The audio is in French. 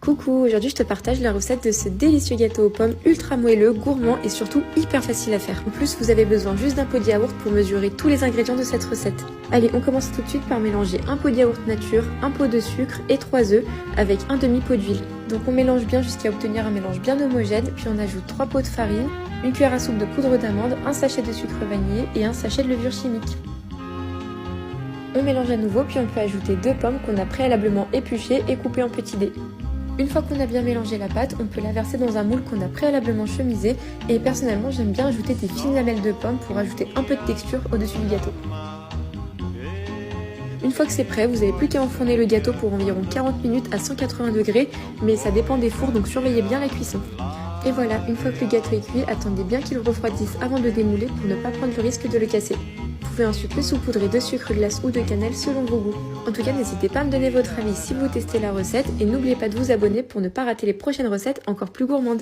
Coucou, aujourd'hui je te partage la recette de ce délicieux gâteau aux pommes ultra moelleux, gourmand et surtout hyper facile à faire. En plus, vous avez besoin juste d'un pot de yaourt pour mesurer tous les ingrédients de cette recette. Allez, on commence tout de suite par mélanger un pot de yaourt nature, un pot de sucre et 3 œufs avec un demi-pot d'huile. Donc on mélange bien jusqu'à obtenir un mélange bien homogène, puis on ajoute 3 pots de farine, une cuillère à soupe de poudre d'amande, un sachet de sucre vanillé et un sachet de levure chimique. On mélange à nouveau, puis on peut ajouter 2 pommes qu'on a préalablement épluchées et coupées en petits dés. Une fois qu'on a bien mélangé la pâte, on peut la verser dans un moule qu'on a préalablement chemisé et personnellement j'aime bien ajouter des fines lamelles de pommes pour ajouter un peu de texture au-dessus du gâteau. Une fois que c'est prêt, vous n'avez plus qu'à enfourner le gâteau pour environ 40 minutes à 180 degrés, mais ça dépend des fours donc surveillez bien la cuisson. Et voilà, une fois que le gâteau est cuit, attendez bien qu'il refroidisse avant de le démouler pour ne pas prendre le risque de le casser. Vous pouvez ensuite le saupoudrer de sucre glace ou de cannelle selon vos goûts. En tout cas, n'hésitez pas à me donner votre avis si vous testez la recette et n'oubliez pas de vous abonner pour ne pas rater les prochaines recettes encore plus gourmandes.